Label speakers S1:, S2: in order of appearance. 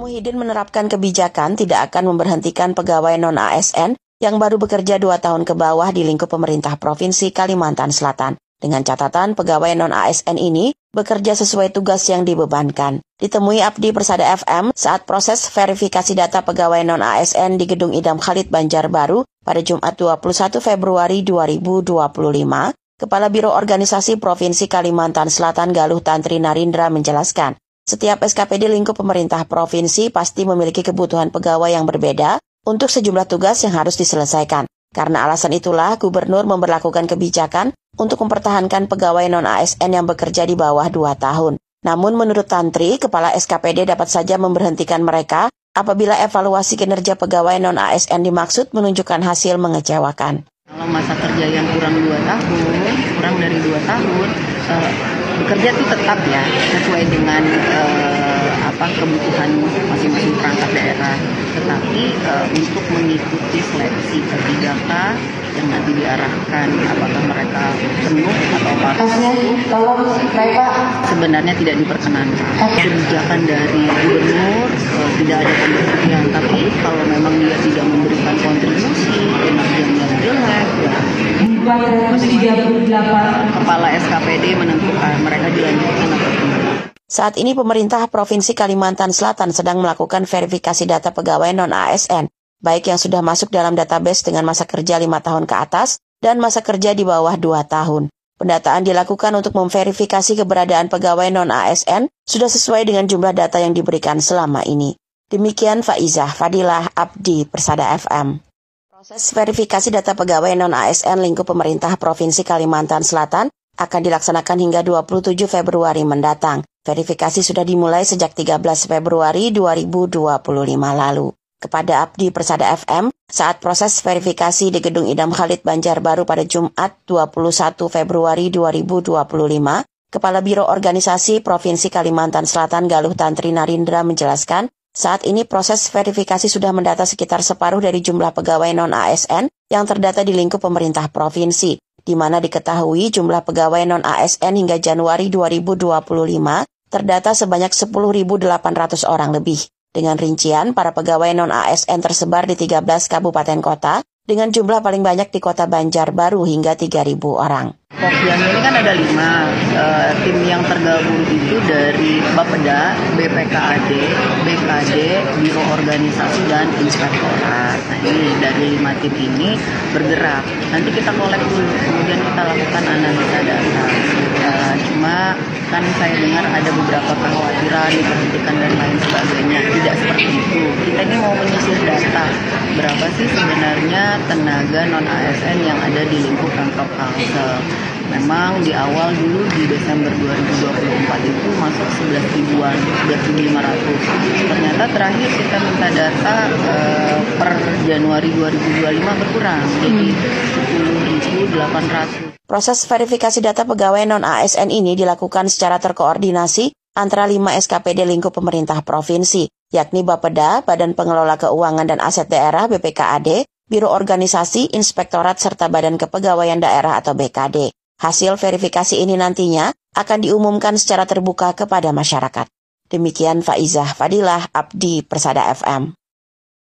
S1: Muhyiddin menerapkan kebijakan tidak akan memberhentikan pegawai non-ASN yang baru bekerja 2 tahun ke bawah di lingkup pemerintah Provinsi Kalimantan Selatan. Dengan catatan pegawai non-ASN ini bekerja sesuai tugas yang dibebankan. Ditemui Abdi Persada FM saat proses verifikasi data pegawai non-ASN di Gedung Idam Khalid Banjarbaru pada Jumat 21 Februari 2025, Kepala Biro Organisasi Provinsi Kalimantan Selatan Galuh Tantri Narindra menjelaskan, setiap SKPD lingkup pemerintah provinsi pasti memiliki kebutuhan pegawai yang berbeda untuk sejumlah tugas yang harus diselesaikan. Karena alasan itulah, Gubernur memberlakukan kebijakan untuk mempertahankan pegawai non-ASN yang bekerja di bawah 2 tahun. Namun menurut Tantri, Kepala SKPD dapat saja memberhentikan mereka apabila evaluasi kinerja pegawai non-ASN dimaksud menunjukkan hasil mengecewakan.
S2: Kalau masa kerja yang kurang dari 2 tahun, bekerja itu tetap ya sesuai dengan kebutuhan masing-masing perangkat daerah. Tetapi untuk mengikuti seleksi P3K yang nanti diarahkan apakah mereka penuh atau sebenarnya tidak diperkenankan. Kebijakan dari gubernur tidak ada pemberhentian, tapi kalau memang dia tidak memberikan kontribusi, kinerjanya jelek, Kepala SKPD menentukan mereka dilanjutkan atau tidak.
S1: Saat ini pemerintah Provinsi Kalimantan Selatan sedang melakukan verifikasi data pegawai non-ASN, baik yang sudah masuk dalam database dengan masa kerja 5 tahun ke atas dan masa kerja di bawah 2 tahun. Pendataan dilakukan untuk memverifikasi keberadaan pegawai non-ASN sudah sesuai dengan jumlah data yang diberikan selama ini. Demikian Faizah Fadilah, Abdi Persada FM. Proses verifikasi data pegawai non-ASN lingkup pemerintah Provinsi Kalimantan Selatan akan dilaksanakan hingga 27 Februari mendatang. Verifikasi sudah dimulai sejak 13 Februari 2025 lalu. Kepada Abdi Persada FM, saat proses verifikasi di Gedung Idam Khalid Banjarbaru pada Jumat 21 Februari 2025, Kepala Biro Organisasi Provinsi Kalimantan Selatan Galuh Tantri Narindra menjelaskan, saat ini proses verifikasi sudah mendata sekitar separuh dari jumlah pegawai non-ASN yang terdata di lingkup pemerintah provinsi, di mana diketahui jumlah pegawai non-ASN hingga Januari 2025 terdata sebanyak 10.800 orang lebih. Dengan rincian, para pegawai non-ASN tersebar di 13 kabupaten kota, dengan jumlah paling banyak di kota Banjarbaru hingga 3.000 orang.
S2: Pokoknya ini kan ada 5 tim yang tergabung itu dari Bapeda, BPKAD, BKD, Biro Organisasi, dan Inspektorat. Nah ini dari 5 tim ini bergerak. Nanti kita kolek dulu, kemudian kita lakukan analisa data. Cuma kan saya dengar ada beberapa kekhawatiran diperhentikan dan lain sebagainya. Tidak seperti itu. Kita ini mau menyisir data. Berapa sih sebenarnya tenaga non-ASN yang ada di lingkup Pemprov Kalsel? Memang di awal dulu di Desember 2024 itu masuk 11.000-an, 11.500. Ternyata terakhir kita minta data per Januari 2025 berkurang, jadi 10.800.
S1: Proses verifikasi data pegawai non-ASN ini dilakukan secara terkoordinasi antara 5 SKPD lingkup pemerintah provinsi, yakni Bapeda, Badan Pengelola Keuangan dan Aset Daerah BPKAD, Biro Organisasi, Inspektorat, serta Badan Kepegawaian Daerah atau BKD. Hasil verifikasi ini nantinya akan diumumkan secara terbuka kepada masyarakat. Demikian Faizah Fadilah, Abdi Persada FM.